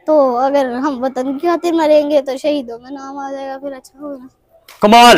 तो अगर हम वतन की खातिर मरेंगे तो शहीदों में नाम आ जाएगा, फिर अच्छा होगा। कमाल।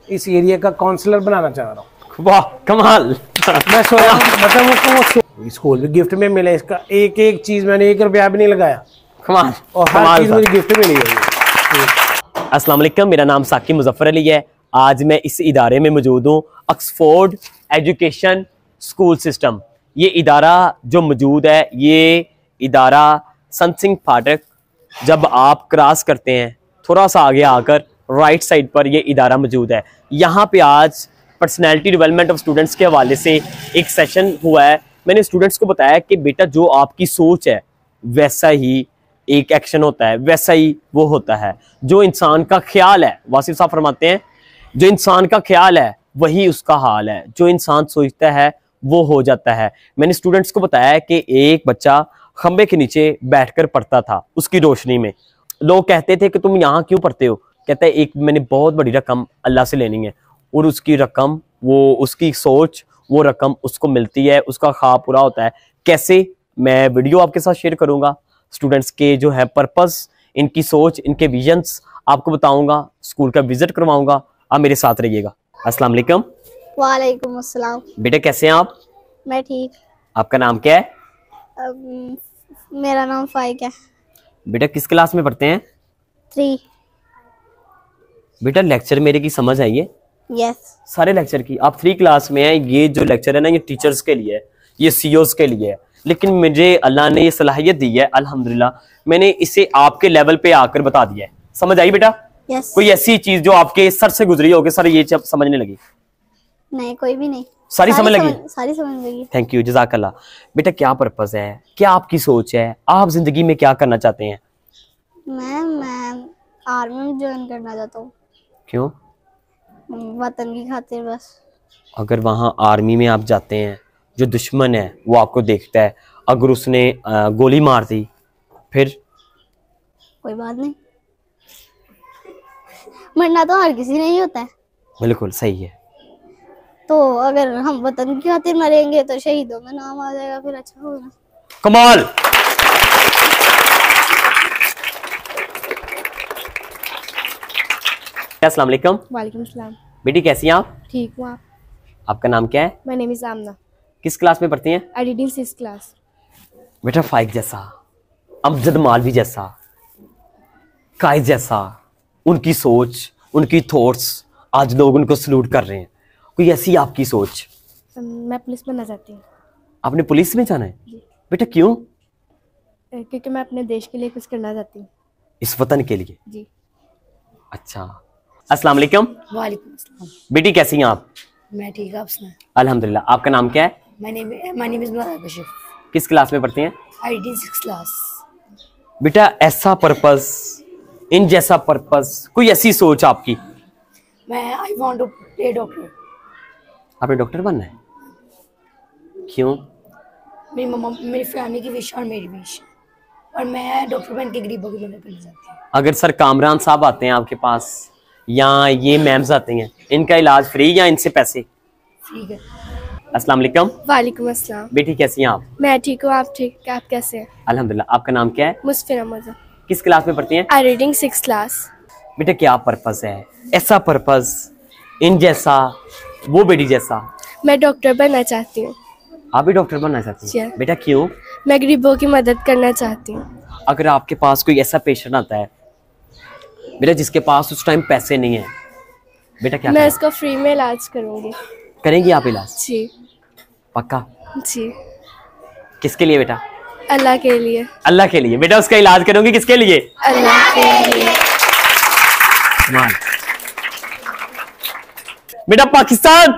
इस एरिया का काउंसलर बनाना चाह रहा हूँ। वाह कमाल। मैं सोचा मतलब वो स्कूल भी गिफ्ट में मिले, इसका एक एक चीज मैंने 1 रुपया भी नहीं लगाया कमाल और हर चीज मुझे गिफ्ट मिली है। अस्सलाम वालेकुम, मेरा नाम साकिब मुजफ्फर अली है। आज मैं इस इदारे में मौजूद हूँ, ऑक्सफोर्ड एजुकेशन स्कूल सिस्टम। ये इदारा जो मौजूद है, ये इदारा संत सिंह फाटक जब आप क्रॉस करते हैं थोड़ा सा आगे आकर राइट साइड पर ये इदारा मौजूद है। यहाँ पे आज पर्सनैलिटी डेवलपमेंट ऑफ स्टूडेंट्स के हवाले से एक सेशन हुआ है। मैंने स्टूडेंट्स को बताया कि बेटा जो आपकी सोच है वैसा ही एक एक्शन होता है, वैसा ही वो होता है। जो इंसान का ख्याल है, वासिफ साहब फरमाते हैं, जो इंसान का ख्याल है वही उसका हाल है। जो इंसान सोचता है वो हो जाता है। मैंने स्टूडेंट्स को बताया कि एक बच्चा खंबे के नीचे बैठकर पढ़ता था, उसकी रोशनी में। लोग कहते थे कि तुम यहाँ क्यों पढ़ते हो? कहता है एक मैंने बहुत बड़ी रकम अल्लाह से लेनी है, और उसकी रकम, वो उसकी सोच, वो रकम उसको मिलती है, उसका ख्वाब पूरा होता है। कैसे? मैं वीडियो आपके साथ शेयर करूंगा, स्टूडेंट्स के जो है पर्पस, इनकी सोच, इनके विजन्स आपको बताऊंगा, स्कूल का विजिट करवाऊंगा। आप मेरे साथ रहिएगा। अस्सलाम वालेकुम। वालेकुम अस्सलाम। बेटा कैसे हैं आप? मैं ठीक। आपका नाम क्या है? मेरा नाम फाइक है। बेटा किस क्लास में पढ़ते हैं? 3। बेटा लेक्चर मेरे की समझ आई है? यस। सारे लेक्चर की। आप 3 क्लास में हैं। ये जो लेक्चर है ना, ये टीचर्स के लिए है, ये सीओस के लिए है। लेकिन मुझे अल्लाह ने ये सलाहियत दी है, अल्हम्दुलिल्लाह, मैंने इसे आपके लेवल पे आकर बता दिया है। समझ आई बेटा? यस। कोई ऐसी चीज जो आपके सर से गुजरी हो कि सर ये जब समझने लगी? नहीं, कोई भी नहीं। सारी समझ लगी? सारी समझ लगी। थैंक यू, जज़ाकल्लाह। बेटा क्या पर्पस है, क्या आपकी सोच है, आप जिंदगी में क्या करना चाहते हैं? मैं आर्मी में ज्वाइन करना चाहता हूँ। क्यों? वतन की खातिर बस। अगर वहां आर्मी में आप जाते हैं, जो दुश्मन है वो आपको देखता है, अगर उसने गोली मार दी फिर? कोई बात नहीं, मरना तो हर किसी नहीं होता है। बिल्कुल सही है। तो अगर हम वतन की खातिर मरेंगे तो शहीदों में नाम आ जाएगा, फिर अच्छा होगा। कमाल। अस्सलाम वालेकुम। वालेकुम सलाम। बेटी कैसी हैं आप? ठीक हूँ, आप? आपका नाम क्या है? माय नेम इज आमना। किस क्लास में पढ़ती हैं? I read in 6th class. बेटा फाइक जैसा, अमजद मालवी जैसा, कायद जैसा, उनकी सोच, उनकी थॉट्स, आज लोग उनको सलूट कर रहे हैं। कोई ऐसी आपकी सोच? मैं पुलिस बनना चाहती हूँ। आपने पुलिस में जाना है? जी। बेटा क्यों? क्योंकि मैं अपने देश के लिए कुछ करना चाहती हूँ। इस वतन के लिए? जी। अच्छा। अस्सलाम वालेकुम। वालेकुम अस्सलाम। बेटी कैसी हैं आप? मैं ठीक, आप सुनाएं? अल्हम्दुलिल्लाह। आपका नाम क्या है? माय नेम इज मुराद कशिफ। किस क्लास में पढ़ती हैं? I read in 6th class. बेटा ऐसा पर्पस, इन जैसा पर्पस, कोई ऐसी सोच आपकी? मैं I want to play doctor. आपने डॉक्टर बनना है? क्यों? मेरी मम्मा, मेरी फैमिली की विश और मेरी विश, और मैं डॉक्टर बन के गरीबों की मदद करना चाहती हूँ। अगर सर कामरान साहब आते हैं आपके पास, या ये मैम्स आती हैं, इनका इलाज फ्री या इनसे पैसे? ठीक है। अस्सलाम वालेकुम। वालेकुम अस्सलाम। बेटी कैसी हैं आप? मैं ठीक हूँ, आप ठीक? आप कैसे हैं? अल्हम्दुलिल्लाह। आपका नाम क्या है? मुस्फिर अहमद। किस क्लास में पढ़ती हैं? I reading 6th class. बेटा क्या पर्पस है, ऐसा पर्पस, इन जैसा, वो बेटी जैसा? मैं डॉक्टर बनना चाहती हूँ। आप भी डॉक्टर बनना चाहती हैं? बेटा क्यों? मैं गरीबों की मदद करना चाहती हूँ। अगर आपके पास कोई ऐसा पेशेंट आता है बेटा जिसके पास उस टाइम पैसे नहीं है, बेटा क्या मैं करें? इसका फ्री में इलाज करूँगी। करेंगी आप इलाज? जी। पक्का? जी। किसके लिए बेटा? अल्लाह के लिए। अल्लाह के लिए। बेटा उसका इलाज करूंगी किसके लिए? अल्लाह के लिए। बेटा पाकिस्तान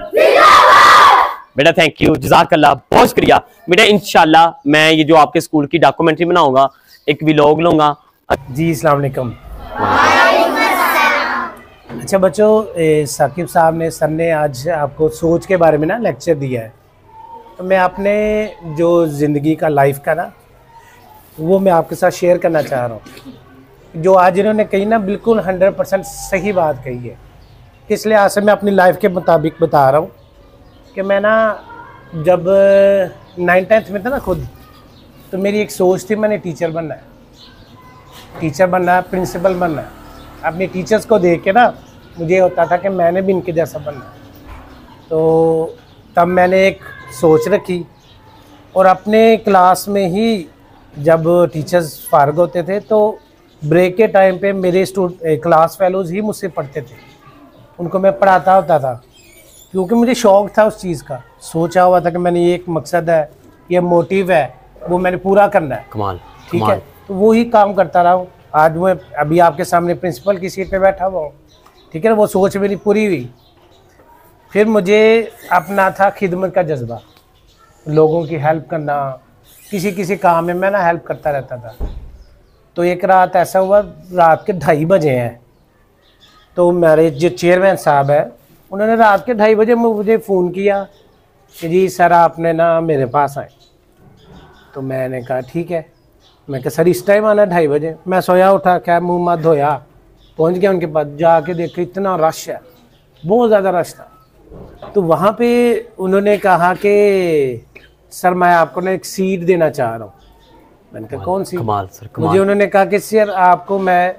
बेटा थैंक यू, जज़ाकल्लाह, बहुत शुक्रिया। बेटा इंशाल्लाह मैं ये जो आपके स्कूल की डॉक्यूमेंट्री बनाऊंगा, एक व्लॉग लूंगा। जी अस्सलाम वालेकुम। अच्छा बच्चों, साकिब साहब ने, सर ने आज आपको सोच के बारे में ना लेक्चर दिया है, तो मैं अपने जो ज़िंदगी का लाइफ का ना, वो मैं आपके साथ शेयर करना चाह रहा हूँ। जो आज इन्होंने कही ना, बिल्कुल 100% सही बात कही है। किस लिहाज से मैं अपनी लाइफ के मुताबिक बता रहा हूँ कि मैं ना जब 9th 10th में था ना, खुद तो मेरी एक सोच थी, मैंने टीचर बनना है, प्रिंसिपल बनना है। अपने टीचर्स को देख के ना मुझे होता था कि मैंने भी इनके जैसा बनना है। तो तब मैंने एक सोच रखी, और अपने क्लास में ही जब टीचर्स फारग होते थे तो ब्रेक के टाइम पे मेरे क्लास फेलोज़ ही मुझसे पढ़ते थे, उनको मैं पढ़ाता होता था, क्योंकि मुझे शौक़ था उस चीज़ का। सोचा हुआ था कि मैंने ये एक मकसद है, ये मोटिव है, वो मैंने पूरा करना है। कमाल, ठीक है, तो वो ही काम करता रहा हूँ। आज मैं अभी आपके सामने प्रिंसिपल की सीट पे बैठा हुआ हूँ। ठीक है ना, वो सोच मेरी पूरी हुई। फिर मुझे अपना था खिदमत का जज्बा, लोगों की हेल्प करना, किसी काम में मैं ना हेल्प करता रहता था। तो एक रात ऐसा हुआ, रात के 2:30 बजे हैं, तो मेरे जो चेयरमैन साहब है उन्होंने रात के 2:30 बजे मुझे फ़ोन किया कि जी सर आपने ना मेरे पास आए। तो मैंने कहा ठीक है। मैं कहा सर इस टाइम आना 2:30 बजे। मैं सोया उठा, क्या मुँह मत धोया, पहुँच गया उनके पास। जाके देखा इतना रश है, बहुत ज़्यादा रश था। तो वहाँ पे उन्होंने कहा कि सर मैं आपको ना एक सीट देना चाह रहा हूँ। मैंने कहा कौन सी? कमाल सर, कमाल। मुझे उन्होंने कहा कि सर आपको मैं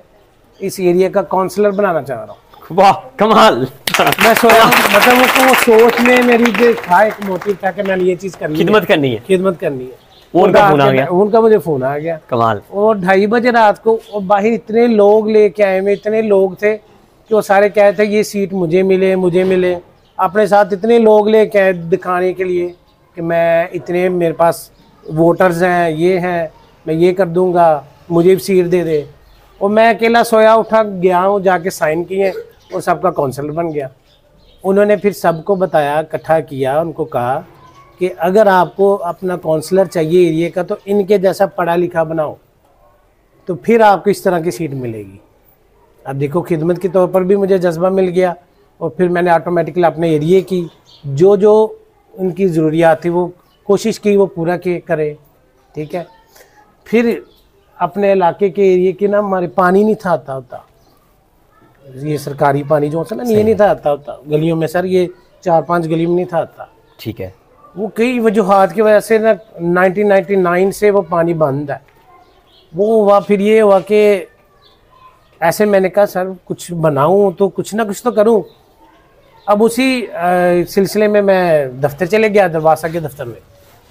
इस एरिया का काउंसलर बनाना चाह रहा हूँ। वाह कमाल। मैं सोया, मतलब वो सोच में मेरी जो था एक मोटिव था कि मैंने ये चीज़ करनी है, खिदमत करनी है। खिदमत करनी है। उनका फोन आ गया, उनका मुझे फ़ोन आ गया। कमाल। और 2:30 बजे रात को, और बाहर इतने लोग लेके आए हुए, इतने लोग थे कि वो सारे कह थे ये सीट मुझे मिले, मुझे मिले। अपने साथ इतने लोग लेके आए दिखाने के लिए कि मैं इतने, मेरे पास वोटर्स हैं, ये हैं, मैं ये कर दूंगा, मुझे भी सीट दे दे। और मैं अकेला सोया उठा गया हूँ, जाके साइन किए और सबका काउंसलर बन गया। उन्होंने फिर सबको बताया, इकट्ठा किया, उनको कहा कि अगर आपको अपना काउंसलर चाहिए एरिया का तो इनके जैसा पढ़ा लिखा बनाओ, तो फिर आपको इस तरह की सीट मिलेगी। अब देखो खिदमत के तौर पर भी मुझे जज्बा मिल गया, और फिर मैंने ऑटोमेटिकली अपने एरिए की जो जो उनकी ज़रूरियात थी वो कोशिश की वो पूरा करे। ठीक है, फिर अपने इलाके के एरिए के ना हमारे पानी नहीं था आता होता, ये सरकारी पानी जो होता है ना, ये नहीं था आता होता गलियों में सर, ये 4-5 गली में नहीं था आता। ठीक है, वो कई वजूहात की वजह से ना 1999 से वो पानी बंद है। वो हुआ, फिर ये हुआ कि ऐसे मैंने कहा सर कुछ बनाऊं तो कुछ ना कुछ तो करूं। अब उसी सिलसिले में मैं दफ्तर चले गया, दरवासा के दफ्तर में,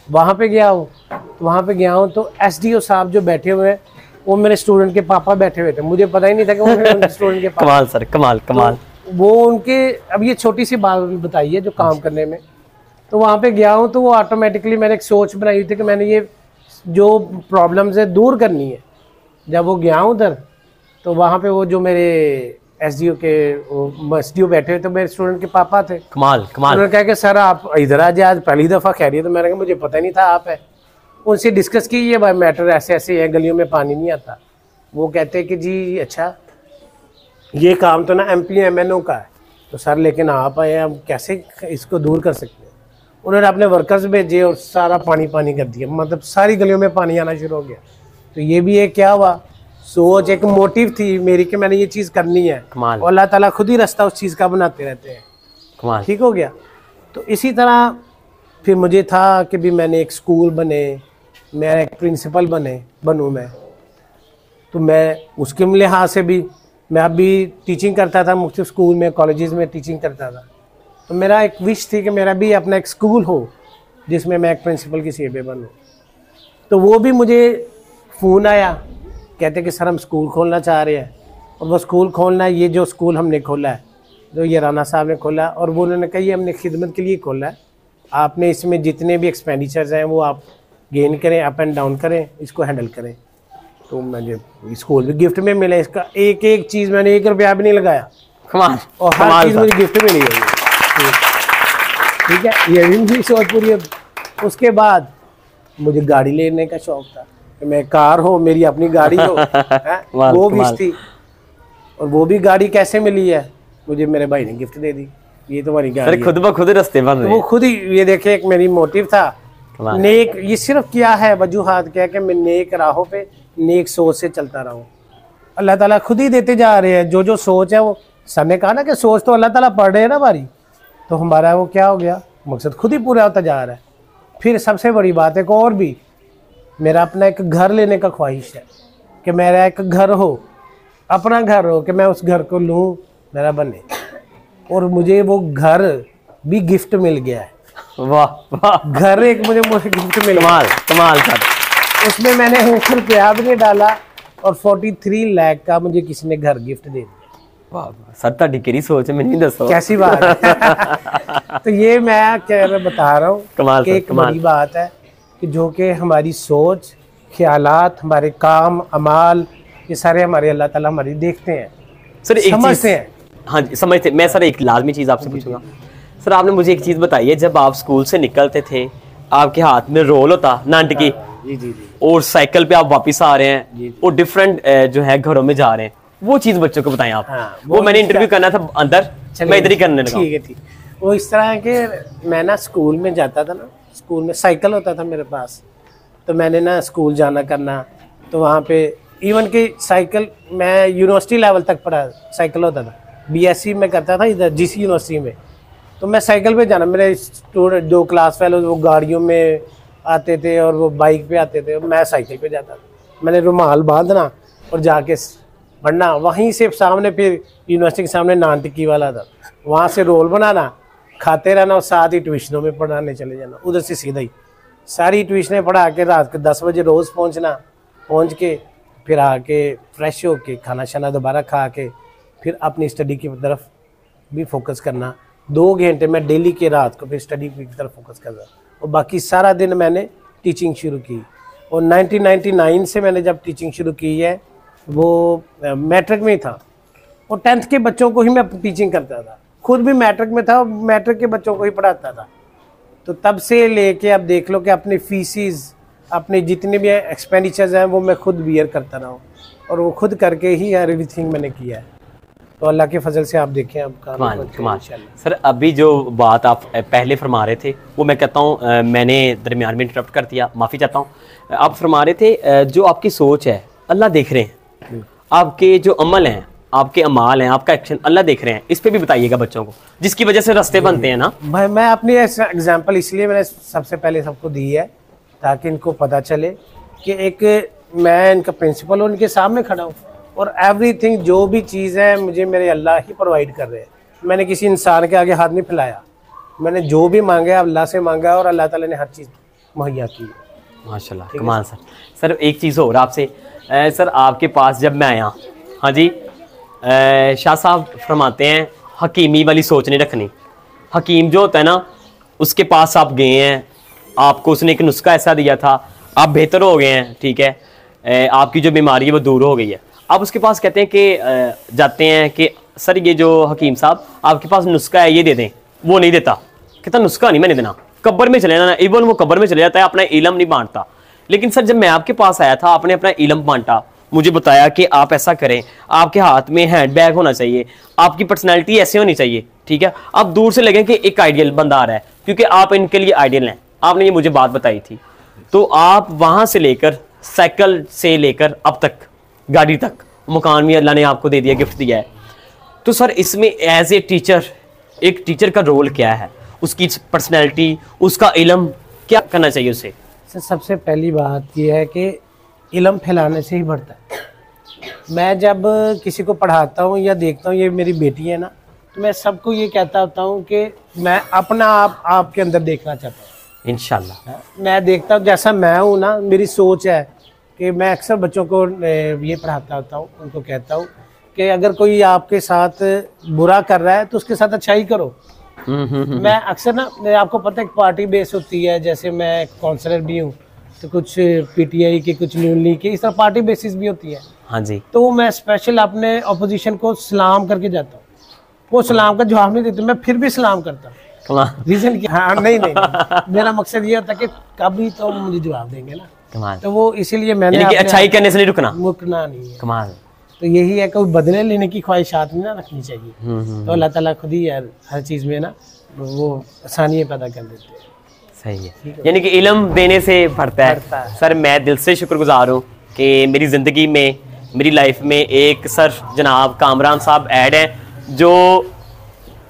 वहाँ पे गया हूँ। तो वहाँ पे गया हूँ तो एसडीओ साहब जो बैठे हुए हैं वो मेरे स्टूडेंट के पापा बैठे हुए थे। मुझे पता ही नहीं था कि वो मेरे स्टूडेंट के पापा। कमाल सर, कमाल कमाल। तो वो उनके, अब ये छोटी सी बात बताई है जो काम करने में। तो वहाँ पे गया हूँ तो वो ऑटोमेटिकली मैंने एक सोच बनाई थी कि मैंने ये जो प्रॉब्लम्स है दूर करनी है। जब वो गया हूँ उधर तो वहाँ पे वो जो मेरे एसडीओ बैठे हुए थे मेरे स्टूडेंट के पापा थे। कमाल कमाल। उन्होंने कहा कि सर आप इधर आ जाए, आज पहली दफ़ा खैरियत। तो मैंने कहा मुझे पता नहीं था आप है। उनसे डिस्कस की ये मैटर ऐसे ऐसे है, गलियों में पानी नहीं आता। वो कहते कि जी अच्छा ये काम तो ना एमपी एमएनओ का है, तो सर लेकिन आप आए, हम कैसे इसको दूर कर सकते हैं। उन्होंने अपने वर्कर्स भेजे और सारा पानी पानी कर दिया, मतलब सारी गलियों में पानी आना शुरू हो गया। तो ये भी एक क्या हुआ, सोच, एक मोटिव थी मेरी कि मैंने ये चीज़ करनी है। कमाल। और अल्लाह ताला खुद ही रास्ता उस चीज़ का बनाते रहते हैं। कमाल। ठीक हो गया। तो इसी तरह फिर मुझे था कि भी मैंने एक स्कूल बने, मैं एक प्रिंसिपल बनूँ मैं। तो मैं उसके लिहाज से भी मैं अभी टीचिंग करता था, मुख्तलिफ स्कूल में, कॉलेजेस में टीचिंग करता था। तो मेरा एक विश थी कि मेरा भी अपना एक स्कूल हो जिसमें मैं एक प्रिंसिपल की सीट पे बनूँ। तो वो भी मुझे फ़ोन आया, कहते कि सर हम स्कूल खोलना चाह रहे हैं। और वो स्कूल खोलना है, ये जो स्कूल हमने खोला है, जो ये राना साहब ने खोला, और वो उन्होंने कहा ये हमने खिदमत के लिए खोला है, आपने इसमें जितने भी एक्सपेंडिचर्स हैं वो आप गेन करें, अप एंड डाउन करें, इसको हैंडल करें। तो मुझे स्कूल भी गिफ्ट में मिला, इसका एक एक चीज़ मैंने 1 रुपया भी नहीं लगाया, कमाल। और हर चीज़ मुझे गिफ्ट मिली है। ठीक है, ये भी मेरी सोच पूरी है। उसके बाद मुझे गाड़ी लेने का शौक था कि मैं कार हो, मेरी अपनी गाड़ी हो। वो भी थी, और वो भी गाड़ी कैसे मिली है, मुझे मेरे भाई ने गिफ्ट दे दी, ये तुम्हारी गाड़ी है। खुद ब खुद रास्ते बन रहे वो खुद ही, ये देखे, एक मेरी मोटिव था नेक। ये सिर्फ क्या है, वजूहात क्या है कि मैं नेक राहों पे नेक सोच से चलता रहूं। अल्लाह ताला खुद ही देते जा रहे हैं जो जो सोच है। वो सर ने कहा ना कि सोच तो अल्लाह ताला पढ़ रहे हैं ना हमारी, तो हमारा वो क्या हो गया, मकसद खुद ही पूरा होता जा रहा है। फिर सबसे बड़ी बात है कि और भी मेरा अपना एक घर लेने का ख्वाहिश है कि मेरा एक घर हो, अपना घर हो, कि मैं उस घर को लूँ, मेरा बने। और मुझे वो घर भी गिफ्ट मिल गया है। वाह वाह, घर एक मुझे गिफ्ट मिल गया। कमाल कमाल सर। उसमें मैंने 1 रुपया भी नहीं डाला और 43 लाख का मुझे किसी ने घर गिफ्ट दे दिया। वाह वाह, सर ताड़ी केरी सोच है, मैंने नहीं दसो कैसी बात है। तो ये मैं बता रहा हूँ कमाल कि सर, एक कमाल। बड़ी बात है कि जो कि हमारी सोच, ख्यालात, हमारे काम, अमाल, ये सारे हमारे अल्लाह ताला हमारी देखते हैं, सर। एक समझते चीज, हैं। हाँ जी समझते। मैं सर एक लाजमी चीज़ आपसे पूछूंगा सर, आपने मुझे एक चीज़ बताई है, जब आप स्कूल से निकलते थे आपके हाथ में रोल होता नांट की, जी जी जी और साइकिल पे आप वापस आ रहे हैं और डिफरेंट जो है घरों में जा रहे हैं, वो चीज़ बच्चों को बताएं आप। हाँ, वो मैंने इंटरव्यू करना था अंदर, मैं इधर ही करने लगा। ठीक है ठीक। वो इस तरह है कि मैं ना स्कूल में जाता था ना, स्कूल में साइकिल होता था मेरे पास, तो मैंने ना स्कूल जाना करना, तो वहाँ पे इवन कि साइकिल मैं यूनिवर्सिटी लेवल तक पढ़ा, साइकिल होता था। बीएससी में करता था इधर जीसी यूनिवर्सिटी में, तो मैं साइकिल पे जाना, मेरे स्टूडेंट जो क्लास फेलो वो गाड़ियों में आते थे और वो बाइक पे आते थे, मैं साइकिल पे जाता था। मैंने रुमाल बांधना और जाके पढ़ना, वहीं से सामने फिर यूनिवर्सिटी के सामने नानटिकी वाला था, वहाँ से रोल बनाना, खाते रहना और साथ ही ट्यूशनों में पढ़ाने चले जाना। उधर से सीधा ही सारी ट्यूशनें पढ़ा के रात के 10 बजे रोज़ पहुँचना, पहुँच के फिर आके फ्रेश होके खाना शाना दोबारा खा के फिर अपनी स्टडी की तरफ भी फोकस करना। 2 घंटे मैं डेली के रात को फिर स्टडी की तरफ फोकस करना, और बाकी सारा दिन मैंने टीचिंग शुरू की। और 1999 से मैंने जब टीचिंग शुरू की है वो मैट्रिक में ही था, और 10th के बच्चों को ही मैं टीचिंग करता था, खुद भी मैट्रिक में था, मैट्रिक के बच्चों को ही पढ़ाता था। तो तब से लेके अब देख लो कि अपनी फीसिस, अपने जितने भी एक्सपेंडिचर्स हैं वो मैं खुद बियर करता रहा हूँ, और वो खुद करके ही एवरीथिंग मैंने किया है। तो अल्लाह के फजल से आप देखें अब कमाल कमाल। सर अभी जो बात आप पहले फरमा रहे थे वो मैं कहता हूँ, मैंने दरमियान में इंटरप्ट कर दिया, माफ़ी चाहता हूँ। आप फरमा रहे थे जो आपकी सोच है अल्लाह देख रहे हैं, आपके जो अमल हैं, आपके अमाल हैं, आपका एक्शन अल्लाह देख रहे हैं, इस पे भी बताइएगा बच्चों को, जिसकी वजह से रास्ते बनते हैं ना। भाई मैं अपनी एग्जांपल इसलिए मैंने सबसे पहले सबको दी है ताकि इनको पता चले कि एक मैं इनका प्रिंसिपल उनके सामने खड़ा हूँ, और एवरीथिंग जो भी चीज़ है मुझे मेरे अल्लाह ही प्रोवाइड कर रहे हैं। मैंने किसी इंसान के आगे हाथ नहीं फैलाया, मैंने जो भी मांगा अल्लाह से मांगा और अल्लाह ताला ने हर चीज़ मुहैया की है। माशाल्लाह कमाल सर। सर एक चीज़ और आपसे, सर आपके पास जब मैं आया, हाँ जी, शाह साहब फरमाते हैं हकीमी वाली सोच नहीं रखनी। हकीम जो होता है ना, उसके पास आप गए हैं, आपको उसने एक नुस्खा ऐसा दिया था, आप बेहतर हो गए हैं, ठीक है, आपकी जो बीमारी है वो दूर हो गई है। आप उसके पास कहते हैं कि जाते हैं कि सर ये जो हकीम साहब आपके पास नुस्खा है ये दे दें, वो नहीं देता, कहता नुस्खा नहीं मैंने देना, कब्र में चले जाना, इवन वो कब्र में चले जाता है, अपना इलम नहीं बांटता। लेकिन सर जब मैं आपके पास आया था आपने अपना इलम बांटा, मुझे बताया कि आप ऐसा करें, आपके हाथ में हैंड बैग होना चाहिए, आपकी पर्सनैलिटी ऐसे होनी चाहिए, ठीक है। आप दूर से लगे कि एक आइडियल बंदा आ रहा है, क्योंकि आप इनके लिए आइडियल हैं, आपने ये मुझे बात बताई थी। तो आप वहाँ से लेकर साइकिल से लेकर अब तक गाड़ी तक मकान भी अल्लाह ने आपको दे दिया, गिफ्ट दिया है। तो सर इसमें एज ए टीचर, एक टीचर का रोल क्या है, उसकी पर्सनैलिटी, उसका इल्म क्या करना चाहिए उसे? सर सबसे पहली बात यह है कि इल्म फैलाने से ही बढ़ता है। मैं जब किसी को पढ़ाता हूँ या देखता हूँ, ये मेरी बेटी है ना, तो मैं सबको ये कहता होता हूँ कि मैं अपना आप आपके अंदर देखना चाहता हूँ। इंशाल्लाह मैं देखता हूँ जैसा मैं हूँ ना, मेरी सोच है कि मैं अक्सर बच्चों को ये पढ़ाता होता हूँ, उनको कहता हूँ कि अगर कोई आपके साथ बुरा कर रहा है तो उसके साथ अच्छाई करो। मैं अक्सर ना, आपको पता है एक पार्टी बेस होती है, जैसे मैं काउंसलर भी हूँ तो कुछ पीटीआई की, कुछ न्यून लीग की, इस तरह पार्टी बेसिस भी होती है। हाँ जी। तो मैं स्पेशल अपने अपोजिशन को सलाम करके जाता हूँ, वो सलाम का जवाब नहीं देते, मैं फिर भी सलाम करता हूँ। रीजन क्या? हाँ नहीं, मेरा मकसद ये होता है कि कभी तो मुझे जवाब देंगे ना, कमाल। तो वो इसीलिए मैंने अच्छाई करने से नहीं रुकना, रुकना नहीं है। कमाल। तो यही है, कोई बदले लेने की ख्वाहिशात नहीं ना रखनी चाहिए। तो अल्लाह ताला खुद ही यार हर चीज़ में ना वो आसानियाँ पैदा कर देते हैं। सही है, यानी कि इल्म देने से बढ़ता है। सर मैं दिल से शुक्रगुजार हूँ कि मेरी ज़िंदगी में, मेरी लाइफ में एक सर जनाब कामरान साहब ऐड हैं जो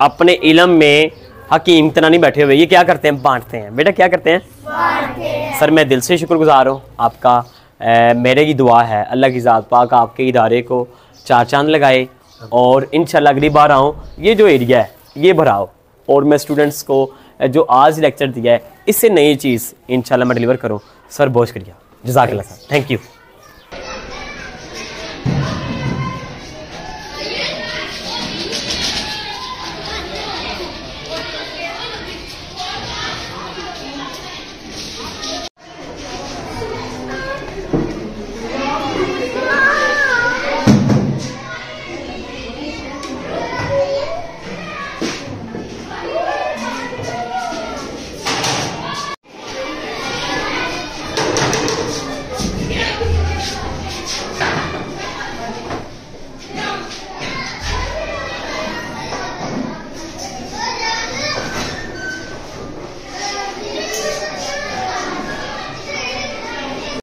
अपने इल्म में हकीम इतना नहीं बैठे हुए, ये क्या करते हैं? बांटते हैं। बेटा क्या करते हैं? बांटते हैं। सर मैं दिल से शुक्रगुजार हूँ आपका। मेरे की दुआ है अल्लाह की ज़ात पाक आपके इदारे को चार चांद लगाए और इंशाल्लाह अगली बार आऊँ, ये जो एरिया है ये भराओ और मैं स्टूडेंट्स को जो आज लेक्चर दिया है इससे नई चीज़ इंशाल्लाह मैं डिलीवर करूँ। सर बहुत शुक्रिया, जज़ाकल्लाह सर, थैंक यू।